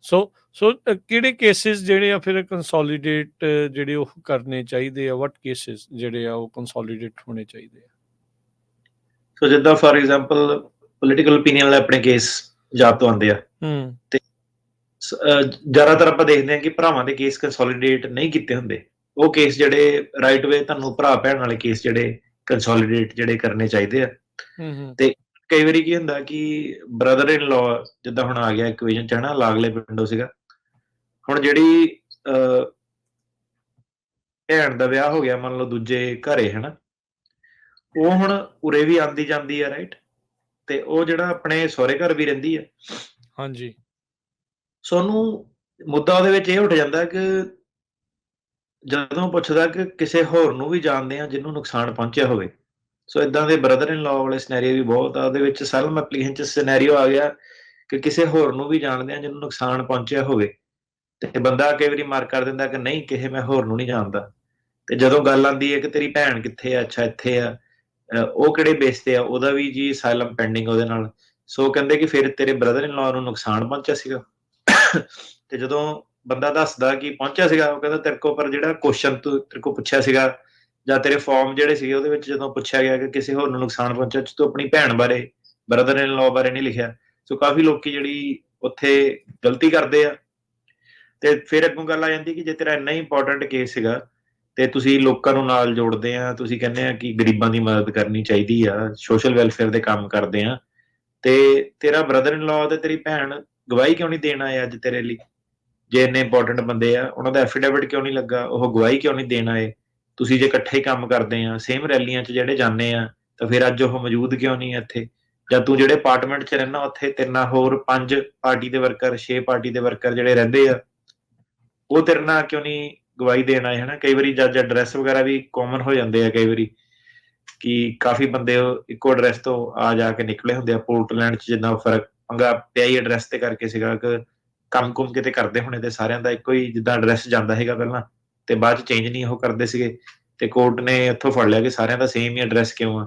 ਸੋ ਕਿਹੜੇ ਕੇਸਿਸ ਜਿਹੜੇ ਆ ਫਿਰ ਕੰਸੋਲੀਡੇਟ ਜਿਹੜੇ ਉਹ ਕਰਨੇ ਚਾਹੀਦੇ ਆ, ਵਟ ਕੇਸਿਸ ਜਿਹੜੇ ਆ ਉਹ ਕੰਸੋਲੀਡੇਟ ਹੋਣੇ ਚਾਹੀਦੇ ਆ? ਸੋ ਜਿੱਦਾਂ ਫਾਰ ਐਗਜ਼ਾਮਪਲ ਪੋਲੀਟੀਕਲ ਓਪੀਨੀਅਨ ਵਾਲੇ ਆਪਣੇ ਕੇਸ ਪੰਜਾਬ ਤੋਂ ਆਉਂਦੇ ਆ, ਤੇ ਜ਼ਿਆਦਾਤਰ ਆਪਾਂ ਦੇਖਦੇ ਹਾਂ ਕਿ ਭਰਾਵਾਂ ਦੇ ਕੇਸ ਕੰਸੋਲੀਡੇਟ ਨਹੀਂ ਕੀਤੇ ਹੁੰਦੇ। ਉਹ ਕੇਸ ਜਿਹੜੇ ਰਾਈਟ ਵੇ ਤੁਹਾਨੂੰ ਭਰਾ ਭੈਣ ਵਾਲੇ ਕੇਸ ਜਿਹੜੇ ਕੰਸੋਲੀਡੇਟ ਜਿਹੜੇ ਕਰਨੇ ਚਾਹੀਦੇ ਆ। ਤੇ ਕਈ ਵਾਰੀ ਕੀ ਹੁੰਦਾ ਕਿ ਬ੍ਰਦਰ ਇਨ ਲਾਅ ਜਿੱਦਾਂ ਹੁਣ ਆ ਗਿਆ ਇਕੁਏਸ਼ਨ ਚ ਹਨਾ, ਲਾਗਲੇ ਪਿੰਡੋਂ ਸੀਗਾ, ਹੁਣ ਜਿਹੜੀ ਭੈਣ ਦਾ ਵਿਆਹ ਹੋ ਗਿਆ ਮੰਨ ਲਓ ਦੂਜੇ ਘਰੇ ਹਨਾ, ਉਹ ਹੁਣ ਉਰੇ ਵੀ ਆਂਦੀ ਜਾਂਦੀ ਆ, ਰਾਈਟ, ਤੇ ਉਹ ਜਿਹੜਾ ਆਪਣੇ ਸਹੁਰੇ ਘਰ ਵੀ ਰਹਿੰਦੀ ਆ। ਹਾਂਜੀ। ਸੋ ਉਹਨੂੰ ਮੁੱਦਾ ਉਹਦੇ ਵਿੱਚ ਇਹ ਉੱਠ ਜਾਂਦਾ ਕਿ ਜਦੋਂ ਪੁੱਛਦਾ ਕਿ ਕਿਸੇ ਹੋਰ ਨੂੰ ਵੀ ਜਾਣਦੇ ਆ ਜਿਹਨੂੰ ਨੁਕਸਾਨ ਪਹੁੰਚਿਆ ਹੋਵੇ। ਸੋ ਇਦਾਂ ਦੇ ਬ੍ਰਦਰ ਇਨ ਲਾਅ ਵਾਲੇ ਸਿਨੈਰੀਓ ਵੀ ਬਹੁਤ ਆ। ਉਹਦੇ ਵਿੱਚ ਸੈਲਮ ਐਪਲੀਕੇਸ਼ਨ ਚ ਸਿਨੈਰੀਓ ਆ ਗਿਆ ਕਿ ਕਿਸੇ ਹੋਰ ਨੂੰ ਵੀ ਜਾਣਦੇ ਆ ਜਿਹਨੂੰ ਨੁਕਸਾਨ ਪਹੁੰਚਿਆ ਹੋਵੇ, ਤੇ ਬੰਦਾ ਕਈ ਵਾਰੀ ਮਾਰ ਕਰ ਦਿੰਦਾ ਕਿ ਨਹੀਂ ਕਿਸੇ ਮੈਂ ਹੋਰ ਨੂੰ ਨਹੀਂ ਜਾਣਦਾ। ਤੇ ਜਦੋਂ ਗੱਲ ਆਉਂਦੀ ਹੈ ਕਿ ਤੇਰੀ ਭੈਣ ਕਿੱਥੇ ਆ, ਅੱਛਾ ਇੱਥੇ ਆ, ਉਹ ਕਿਹੜੇ ਬੇਸ ਤੇ ਆ, ਉਹਦਾ ਵੀ ਜੀ ਸਾਇਲਮ ਪੈਂਡਿੰਗ ਉਹਦੇ ਨਾਲ। ਸੋ ਕਹਿੰਦੇ ਕਿ ਫਿਰ ਤੇਰੇ ਬ੍ਰਦਰ ਇਨ ਲਾਅ ਨੂੰ ਨੁਕਸਾਨ ਪਹੁੰਚਿਆ ਸੀਗਾ। ਤੇ ਜਦੋਂ ਬੰਦਾ ਦੱਸਦਾ ਕਿ ਪਹੁੰਚਿਆ ਸੀਗਾ, ਉਹ ਕਹਿੰਦਾ ਤੇਰੇ ਕੋਲ ਪਰ ਜਿਹੜਾ ਕੁਐਸਚਨ ਤੇਰੇ ਕੋਲ ਪੁੱਛਿਆ ਸੀਗਾ ਜਾਂ ਤੇਰੇ ਫਾਰਮ ਜਿਹੜੇ ਸੀਗੇ ਉਹਦੇ ਵਿੱਚ ਜਦੋਂ ਪੁੱਛਿਆ ਗਿਆ ਕਿ ਕਿਸੇ ਹੋਰ ਨੂੰ ਨੁਕਸਾਨ ਪਹੁੰਚਿਆ, ਤੂੰ ਆਪਣੀ ਭੈਣ ਬਾਰੇ, ਬ੍ਰਦਰ ਇਨ ਲਾਅ ਬਾਰੇ ਨਹੀਂ ਲਿਖਿਆ। ਸੋ ਕਾਫੀ ਲੋਕੀ ਜਿਹੜੀ ਉੱਥੇ ਗਲਤੀ ਕਰਦੇ ਆ। ਤੇ ਫਿਰ ਅੱਗੋਂ ਗੱਲ ਆ ਜਾਂਦੀ ਕਿ ਜੇ ਤੇਰਾ ਇੰਨਾ ਹੀ ਇੰਪੋਰਟੈਂਟ ਕੇਸ ਸੀਗਾ ਤੇ ਤੁਸੀਂ ਲੋਕਾਂ ਨੂੰ ਨਾਲ ਜੋੜਦੇ ਆ, ਤੁਸੀਂ ਕਹਿੰਦੇ ਆ ਕਿ ਗਰੀਬਾਂ ਦੀ ਮਦਦ ਕਰਨੀ ਚਾਹੀਦੀ ਆ, ਸੋਸ਼ਲ ਵੈਲਫੇਅਰ ਦੇ ਕੰਮ ਕਰਦੇ ਆ, ਤੇ ਤੇਰਾ ਬ੍ਰਦਰ ਇਨ ਲਾਅ ਤੇ ਤੇਰੀ ਭੈਣ ਗਵਾਹੀ ਕਿਉਂ ਨਹੀਂ ਦੇਣ ਆਏ ਅੱਜ ਤੇਰੇ ਲਈ? ਜੇ ਇੰਨੇ ਇੰਪੋਰਟੈਂਟ ਬੰਦੇ ਆ, ਉਹਨਾਂ ਦਾ ਐਫੀਡੇਵਿਟ ਕਿਉਂ ਨਹੀਂ ਲੱਗਾ? ਉਹ ਗਵਾਹੀ ਕਿਉਂ ਨਹੀਂ ਦੇਣ ਆਏ? ਤੁਸੀਂ ਜੇ ਇਕੱਠੇ ਹੀ ਕੰਮ ਕਰਦੇ ਆ, ਸੇਮ ਰੈਲੀਆਂ 'ਚ ਜਿਹੜੇ ਜਾਂਦੇ ਆ, ਤਾਂ ਫਿਰ ਅੱਜ ਉਹ ਮੌਜੂਦ ਕਿਉਂ ਨਹੀਂ ਇੱਥੇ? ਜਾਂ ਤੂੰ ਜਿਹੜੇ ਅਪਾਰਟਮੈਂਟ 'ਚ ਰਹਿਣਾ ਉੱਥੇ ਤੇਰੇ ਨਾਲ ਹੋਰ 5 ਪਾਰਟੀ ਦੇ ਵਰਕਰ, 6 ਪਾਰਟੀ ਦੇ ਵਰਕਰ ਜਿਹੜੇ ਰਹਿੰਦੇ ਆ, ਉਹ ਤੇਰੇ ਨਾਲ ਕਿਉਂ ਨਹੀਂ ਗਵਾਹੀ ਦੇਣ ਆਏ? ਹਨਾ, ਕਈ ਵਾਰੀ ਜੱਜ ਐਡਰੈਸ ਵਗੈਰਾ ਵੀ ਕਾਮਨ ਹੋ ਜਾਂਦੇ ਆ ਕਈ ਵਾਰੀ, ਕਿ ਕਾਫੀ ਬੰਦੇ ਇੱਕੋ ਐਡਰੈਸ ਤੋਂ ਆ ਜਾ ਕੇ ਨਿਕਲੇ ਹੁੰਦੇ ਆ। ਪੋਰਟਲੈਂਡ 'ਚ ਜਿੰਨਾ ਫਰਕ ਪੰਗਾ ਪਿਆ ਹੀ ਐਡਰੈਸ ਤੇ ਕਰਕੇ ਸੀਗਾ ਕਿ ਕੰਮ ਕੁੰਮ ਕਿਤੇ ਕਰਦੇ ਹੋਣੇ ਤੇ ਸਾਰਿਆਂ ਦਾ ਇੱਕੋ ਹੀ ਜਿੱਦਾਂ ਐਡਰੈਸ ਜਾਂਦਾ ਹੈਗਾ ਪਹਿਲਾਂ, ਤੇ ਬਾਅਦ 'ਚ ਚੇਂਜ ਨਹੀਂ ਉਹ ਕਰਦੇ ਸੀਗੇ, ਤੇ ਕੋਰਟ ਨੇ ਇੱਥੋਂ ਫੜ ਲਿਆ ਕਿ ਸਾਰਿਆਂ ਦਾ ਸੇਮ ਹੀ ਐਡਰੈਸ ਕਿਉਂ ਆ।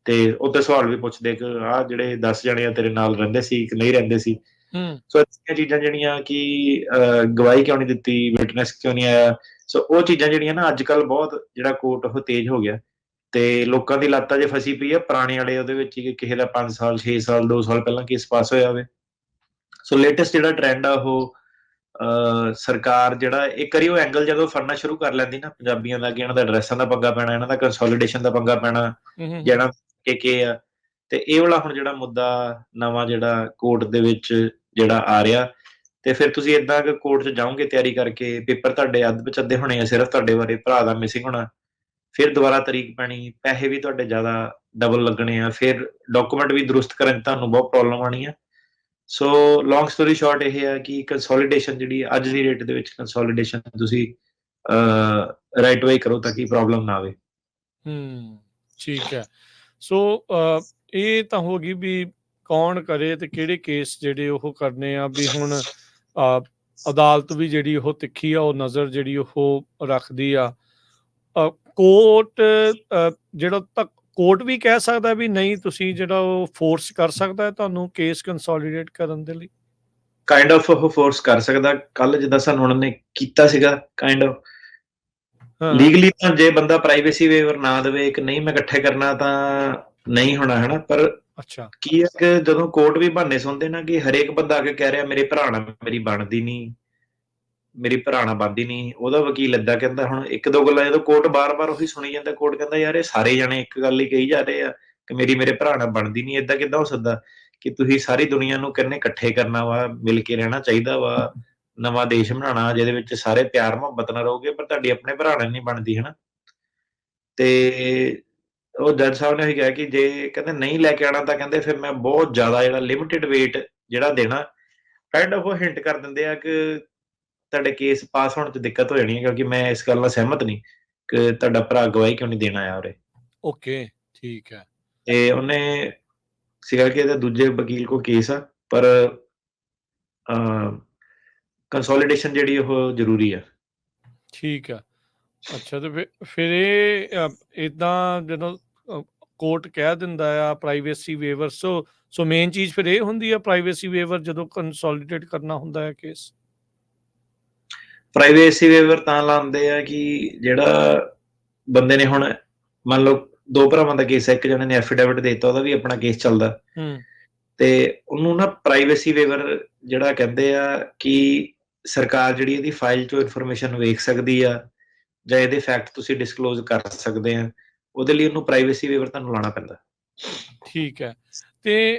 ਤੇ ਉੱਤੇ ਸਵਾਲ ਵੀ ਪੁੱਛਦੇ ਕਿ ਆਹ ਜਿਹੜੇ 10 ਜਣੇ ਆ ਤੇਰੇ ਨਾਲ ਰਹਿੰਦੇ ਸੀ ਕਿ ਨਹੀਂ ਰਹਿੰਦੇ ਸੀ? ਸੋ ਇਹ ਚੀਜ਼ਾਂ ਜਿਹੜੀਆਂ ਕਿ ਗਵਾਹੀ ਕਿਉਂ ਨਹੀਂ ਦਿੱਤੀ, ਵਿਟਨੈਸ ਕਿਉਂ ਨਹੀਂ ਆਇਆ? ਸੋ ਉਹ ਚੀਜ਼ਾਂ ਜਿਹੜੀਆਂ ਨਾ ਅੱਜ ਕੱਲ ਬਹੁਤ ਜਿਹੜਾ ਕੋਰਟ ਉਹ ਤੇਜ਼ ਹੋ ਗਿਆ, ਤੇ ਲੋਕਾਂ ਦੀ ਲੱਤ ਜੇ ਫਸੀ ਪਈ ਆ ਪੁਰਾਣੇ ਵਾਲੇ ਉਹਦੇ ਵਿੱਚ ਕਿ ਕਿਸੇ ਦਾ 5 ਸਾਲ 6 ਸਾਲ 2 ਸਾਲ ਪਹਿਲਾਂ ਕੇਸ ਪਾਸ ਹੋਇਆ ਹੋਵੇ। ਸੋ ਲੇਟੈਸਟ ਜਿਹੜਾ ਟ੍ਰੈਂਡ ਆ ਉਹ ਸਰਕਾਰ ਜਿਹੜਾ ਇੱਕ ਵਾਰੀ ਉਹ ਐਂਗਲ ਜਦੋਂ ਫੜਨਾ ਸ਼ੁਰੂ ਕਰ ਲੈਂਦੀ ਨਾ ਪੰਜਾਬੀਆਂ ਦਾ ਕਿ ਇਹਨਾਂ ਦਾ ਐਡਰੈਸਾਂ ਦਾ ਪੰਗਾ ਪੈਣਾ, ਇਹਨਾਂ ਦਾ ਕੰਸੋਲੀਡੇਸ਼ਨ ਦਾ ਪੰਗਾ ਪੈਣਾ, ਜਿਹੜਾ ਕੇ ਆ, ਤੇ ਇਹ ਵਾਲਾ ਹੁਣ ਜਿਹੜਾ ਮੁੱਦਾ ਨਵਾਂ ਜਿਹੜਾ ਕੋਰਟ ਦੇ ਵਿੱਚ ਜਿਹੜਾ ਆ ਰਿਹਾ, ਤੇ ਫਿਰ ਤੁਸੀਂ ਏਦਾਂ ਕਿ ਕੋਰਟ 'ਚ ਜਾਓਗੇ ਤਿਆਰੀ ਕਰਕੇ, ਪੇਪਰ ਤੁਹਾਡੇ ਅੱਧ ਵਿੱਚ ਅੱਧੇ ਹੋਣੇ ਆ ਸਿਰਫ ਤੁਹਾਡੇ ਬਾਰੇ, ਭਰਾ ਦਾ ਮਿਸਿੰਗ ਹੋਣਾ, ਫਿਰ ਦੁਬਾਰਾ ਤਰੀਕ ਪੈਣੀ, ਪੈਸੇ ਵੀ ਤੁਹਾਡੇ ਜ਼ਿਆਦਾ ਡਬਲ ਲੱਗਣੇ ਆ, ਫਿਰ ਡਾਕੂਮੈਂਟ ਵੀ ਦਰੁਸਤ ਕਰਨ 'ਚ ਤੁਹਾਨੂੰ ਬਹੁਤ ਪ੍ਰੋਬਲਮ ਆਉਣੀ ਆ। ਸੋ ਲੌਂਗ ਸਟੋਰੀ ਸ਼ਾਰਟ ਇਹ ਹੈ ਕਿ ਕੰਸੋਲੀਡੇਸ਼ਨ ਜਿਹੜੀ ਅੱਜ ਦੀ ਡੇਟ ਦੇ ਵਿੱਚ ਕੰਸੋਲੀਡੇਸ਼ਨ ਤੁਸੀਂ ਰਾਈਟ ਵੇ ਕਰੋ ਤਾਂ ਕਿ ਪ੍ਰੋਬਲਮ ਨਾ ਆਵੇ। ਠੀਕ ਹੈ। ਸੋ ਇਹ ਤਾਂ ਹੋ ਗਈ ਵੀ ਕੌਣ ਕਰੇ ਤੇ ਕਿਹੜੇ ਕੇਸ ਜਿਹੜੇ ਉਹ ਕਰਨੇ ਆ, ਵੀ ਹੁਣ ਅਦਾਲਤ ਵੀ ਜਿਹੜੀ ਉਹ ਤਿੱਖੀ ਆ, ਉਹ ਨਜ਼ਰ ਜਿਹੜੀ ਉਹ ਰੱਖਦੀ ਆ। ਕੋਰਟ ਜਿਹੜਾ ਤੱਕ ਕੋਰਟ ਵੀ ਕਹਿ ਸਕਦਾ ਵੀ ਨਹੀਂ, ਤੁਸੀਂ ਜਿਹੜਾ ਉਹ ਫੋਰਸ ਕਰ ਸਕਦਾ ਹੈ ਤੁਹਾਨੂੰ ਕੇਸ ਕੰਸੋਲੀਡੇਟ ਕਰਨ ਦੇ ਲਈ? ਕਾਈਂਡ ਆਫ ਉਹ ਫੋਰਸ ਕਰ ਸਕਦਾ। ਕੱਲ ਜਿੱਦਾਂ ਸਾਨੂੰ ਉਹਨਾਂ ਨੇ ਕੀਤਾ ਸੀਗਾ ਕਾਈਂਡ ਆਫ ਲੀਗਲੀ, ਤਾਂ ਜੇ ਬੰਦਾ ਪ੍ਰਾਈਵੇਸੀ ਵੇਵਰ ਨਾ ਦੇਵੇ ਕਿ ਨਹੀਂ ਮੈਂ ਇਕੱਠੇ ਕਰਨਾ ਤਾਂ ਨਹੀਂ ਹੋਣਾ, ਹਨਾ। ਪਰ ਅੱਛਾ, ਕੀ ਹੈ ਕਿ ਜਦੋਂ ਕੋਰਟ ਵੀ ਬਹਾਨੇ ਸੁਣਦੇ ਨਾ ਕਿ ਹਰੇਕ ਬੰਦਾ ਆ ਕੇ ਕਹਿ ਰਿਹਾ ਮੇਰੇ ਭਰਾ ਨਾਲ ਮੇਰੀ ਬਣਦੀ ਨਹੀਂ, ਮੇਰੀ ਭਰਾ ਨਾਲ ਬਣਦੀ ਨਹੀਂ, ਉਹਦਾ ਵਕੀਲ ਏਦਾਂ ਕਹਿੰਦਾ। ਹੁਣ ਇੱਕ ਦੋ ਗੱਲਾਂ ਜਦੋਂ ਕੋਰਟ ਬਾਰ-ਬਾਰ ਉਹੀ ਸੁਣੀ ਜਾਂਦਾ, ਕੋਰਟ ਕਹਿੰਦਾ ਯਾਰ ਇਹ ਸਾਰੇ ਜਾਣੇ ਇੱਕ ਗੱਲ ਹੀ ਕਹੀ ਜਾ ਰਹੇ ਆ ਕਿ ਮੇਰੀ ਮੇਰੇ ਭਰਾ ਨਾਲ ਬਣਦੀ ਨਹੀਂ, ਏਦਾਂ ਕਿੱਦਾਂ ਹੋ ਸਕਦਾ ਕਿ ਤੁਸੀਂ ਸਾਰੀ ਦੁਨੀਆ ਨੂੰ ਕਹਿੰਦੇ ਇਕੱਠੇ ਕਰਨਾ ਵਾ, ਮਿਲ ਕੇ ਰਹਿਣਾ ਚਾਹੀਦਾ ਵਾ, ਨਵਾਂ ਦੇਸ਼ ਬਣਾਉਣਾ ਜਿਹਦੇ ਵਿੱਚ ਸਾਰੇ ਪਿਆਰ ਮੁਹੱਬਤ ਨਾਲ ਰਹੋਗੇ, ਪਰ ਤੁਹਾਡੀ ਆਪਣੇ ਭਰਾ ਨਾਲ ਨਹੀਂ ਬਣਦੀ, ਹਨਾ। ਤੇ ਉਹ ਜੱਜ ਸਾਹਿਬ ਨੇ ਉਹੀ ਕਿਹਾ ਕਿ ਜੇ ਕਹਿੰਦੇ ਨਹੀਂ ਲੈ ਕੇ ਆਉਣਾ ਤਾਂ ਕਹਿੰਦੇ ਫਿਰ ਮੈਂ ਬਹੁਤ ਜ਼ਿਆਦਾ ਜਿਹੜਾ ਲਿਮਿਟਿਡ ਵੇਟ ਜਿਹੜਾ ਦੇਣਾ, ਕਾਈਂਡ ਆਫ ਉਹ ਹਿੰਟ ਕਰ ਦਿੰਦੇ ਆ ਕਿ ਤੁਹਾਡੇ ਕੇਸ ਪਾਸ ਹੋਣ 'ਚ ਦਿੱਕਤ ਹੋ ਜਾਣੀ ਹੈ, ਕਿਉਂਕਿ ਮੈਂ ਇਸ ਗੱਲ ਨਾਲ ਸਹਿਮਤ ਨਹੀਂ ਕਿ ਤੁਹਾਡਾ ਭਰਾ ਗਵਾਹੀ ਕਿਉਂ ਨਹੀਂ ਦੇਣ ਆਇਆ ਉਰੇ। ਓਕੇ, ਠੀਕ ਹੈ। ਤੇ ਉਹਨੇ ਸੀਗਾ ਕਿ ਇਹਦਾ ਦੂਜੇ ਵਕੀਲ ਕੋਲ ਕੇਸ ਆ, ਪਰ ਕੰਸੋਲੀਡੇਸ਼ਨ ਜਿਹੜੀ ਉਹ ਜ਼ਰੂਰੀ ਆ। ਠੀਕ ਆ। ਅੱਛਾ, ਤੇ ਫਿਰ ਇਹ ਇੱਦਾਂ ਜਦੋਂ ਕੋਰਟ ਕਹਿ ਦਿੰਦਾ ਆ ਪ੍ਰਾਈਵੇਸੀ ਵੇਵਰ, ਸੋ ਮੇਨ ਚੀਜ਼ ਫਿਰ ਇਹ ਹੁੰਦੀ ਆ ਪ੍ਰਾਈਵੇਸੀ ਵੇਵਰ ਜਦੋਂ ਕੰਸੋਲੀਡੇਟ ਕਰਨਾ ਹੁੰਦਾ ਹੈ ਕੇਸ। ਪ੍ਰਾਈਵੇਸੀ ਵੇਵਰ ਤਾਂ ਲਾਉਂਦੇ ਆ ਕਿ ਜਿਹੜਾ ਬੰਦੇ ਨੇ, ਹੁਣ ਮੰਨ ਲਓ 2 ਭਰਾਵਾਂ ਦਾ ਕੇਸ ਹੈ, ਇੱਕ ਜਣੇ ਨੇ ਐਫੀਡੇਵਿਟ ਦੇ ਦਿੱਤਾ, ਉਹਦਾ ਵੀ ਆਪਣਾ ਕੇਸ ਚੱਲਦਾ, ਤੇ ਉਹਨੂੰ ਨਾ ਪ੍ਰਾਈਵੇਸੀ ਵੇਵਰ ਜਿਹੜਾ ਕਹਿੰਦੇ ਆ ਕਿ ਸਰਕਾਰ ਜਿਹੜੀ ਇਹਦੀ ਫਾਈਲ ਚੋਂ ਇਨਫੋਰਮੇਸ਼ਨ ਵੇਖ ਸਕਦੀ ਆ ਜਾਂ ਇਹਦੇ ਫੈਕਟ ਤੁਸੀਂ ਡਿਸਕਲੋਜ਼ ਕਰ ਸਕਦੇ ਆ, ਉਹਦੇ ਲਈ ਉਹਨੂੰ ਪ੍ਰਾਈਵੇਸੀ ਵੇਵਰ ਤੁਹਾਨੂੰ ਲਾਉਣਾ ਪੈਂਦਾ। ਠੀਕ ਹੈ। ਤੇ